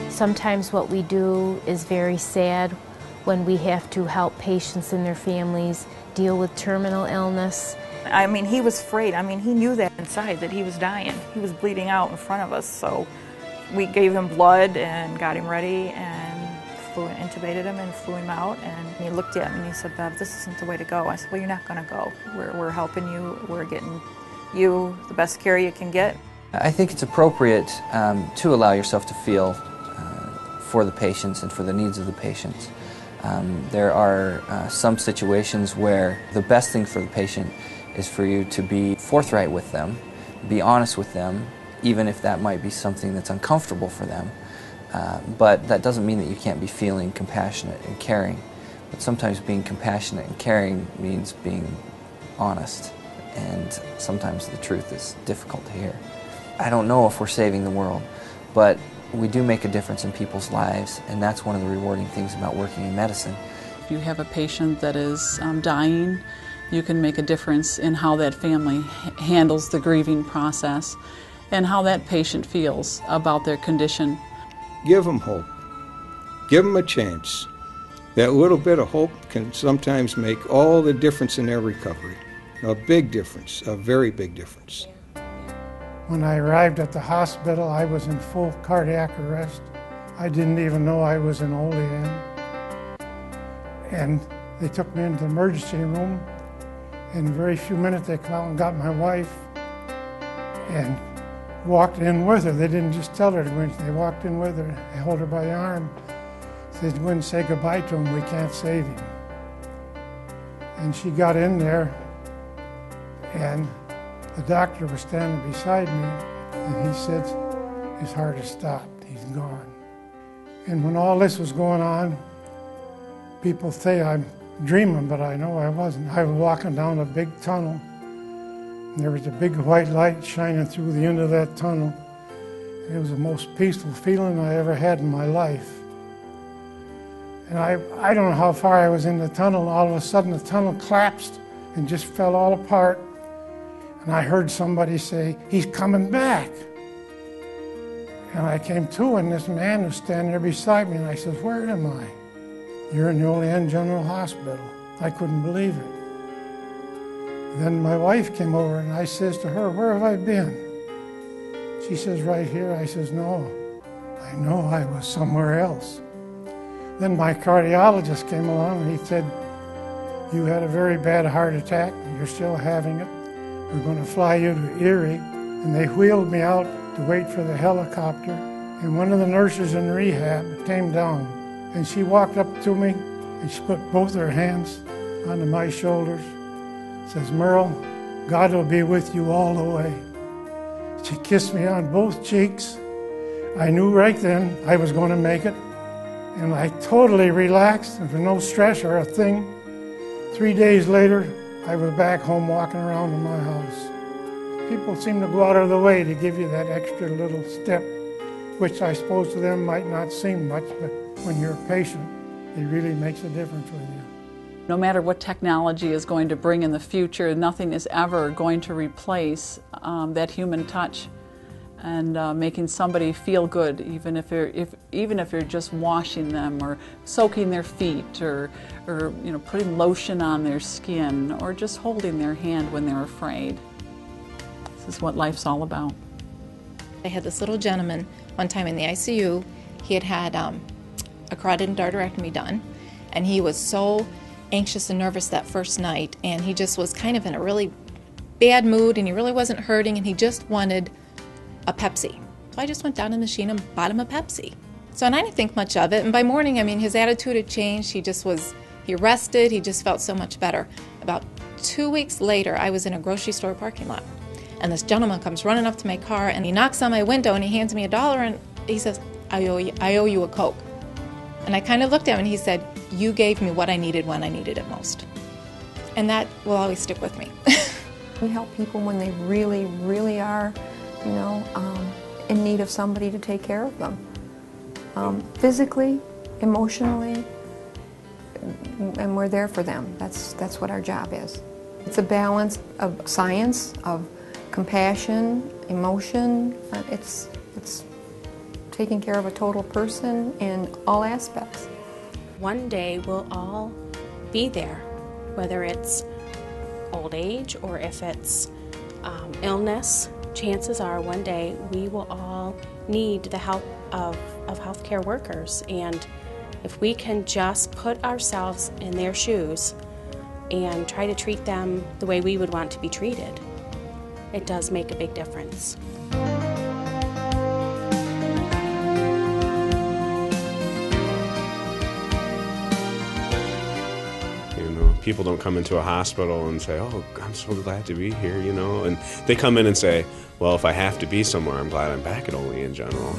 Sometimes what we do is very sad when we have to help patients and their families deal with terminal illness. I mean, he was afraid. I mean, he knew that inside, that he was dying. He was bleeding out in front of us, so we gave him blood and got him ready and intubated him and flew him out. And he looked at me and he said, "Bev, this isn't the way to go." I said, "Well, you're not going to go. We're helping you. We're getting you the best care you can get." I think it's appropriate to allow yourself to feel for the patients and for the needs of the patients. There are some situations where the best thing for the patient is for you to be forthright with them, be honest with them, even if that might be something that's uncomfortable for them. But that doesn't mean that you can't be feeling compassionate and caring. But sometimes being compassionate and caring means being honest, and sometimes the truth is difficult to hear. I don't know if we're saving the world, but we do make a difference in people's lives, and that's one of the rewarding things about working in medicine. If you have a patient that is dying, you can make a difference in how that family handles the grieving process and how that patient feels about their condition. Give them hope. Give them a chance. That little bit of hope can sometimes make all the difference in their recovery. A big difference, a very big difference. When I arrived at the hospital, I was in full cardiac arrest. I didn't even know I was in Olean. And they took me into the emergency room. In a very few minutes, they came out and got my wife and walked in with her. They didn't just tell her to go in, they walked in with her. They held her by the arm. Said, "Go and say goodbye to him, we can't save him." And she got in there, and the doctor was standing beside me, and he said, "His heart has stopped, he's gone." And when all this was going on, people say I'm dreaming, but I know I wasn't. I was walking down a big tunnel, and there was a big white light shining through the end of that tunnel. And it was the most peaceful feeling I ever had in my life. And I don't know how far I was in the tunnel. All of a sudden the tunnel collapsed and just fell all apart. And I heard somebody say, "He's coming back." And I came to, and this man was standing there beside me, and I said, "Where am I?" "You're in the Olean General Hospital." I couldn't believe it. Then my wife came over, and I says to her, "Where have I been?" She says, "Right here." I says, "No, I know I was somewhere else." Then my cardiologist came along, and he said, "You had a very bad heart attack, and you're still having it. We're going to fly you to Erie." And they wheeled me out to wait for the helicopter. And one of the nurses in rehab came down, and she walked up to me, and she put both her hands onto my shoulders. Says, "Merle, God will be with you all the way." She kissed me on both cheeks. I knew right then I was going to make it. And I totally relaxed, and for no stress or a thing. 3 days later, I was back home walking around in my house. People seem to go out of the way to give you that extra little step, which I suppose to them might not seem much, but when you're a patient, it really makes a difference with you. No matter what technology is going to bring in the future, nothing is ever going to replace that human touch and making somebody feel good, even if you're just washing them or soaking their feet or putting lotion on their skin or just holding their hand when they're afraid. This is what life's all about. I had this little gentleman one time in the ICU. He had a carotid endarterectomy done, and he was so anxious and nervous that first night, and he just was kind of in a really bad mood, and he really wasn't hurting, and he just wanted a Pepsi. So I just went down to the machine and bought him a Pepsi. So, and I didn't think much of it, and by morning, I mean, his attitude had changed. He rested, he just felt so much better. About 2 weeks later, I was in a grocery store parking lot, and this gentleman comes running up to my car, and he knocks on my window, and he hands me $1, and he says, I owe you a Coke. And I kind of looked at him, and he said, "You gave me what I needed when I needed it most." And that will always stick with me. We help people when they really, really are, in need of somebody to take care of them. Physically, emotionally, and we're there for them. That's what our job is. It's a balance of science, of compassion, emotion. It's taking care of a total person in all aspects. One day we'll all be there, whether it's old age or if it's illness. Chances are one day we will all need the help of healthcare workers, and if we can just put ourselves in their shoes and try to treat them the way we would want to be treated, it does make a big difference. People don't come into a hospital and say, oh, I'm so glad to be here, and they come in and say, well, if I have to be somewhere, I'm glad I'm back at Olean General.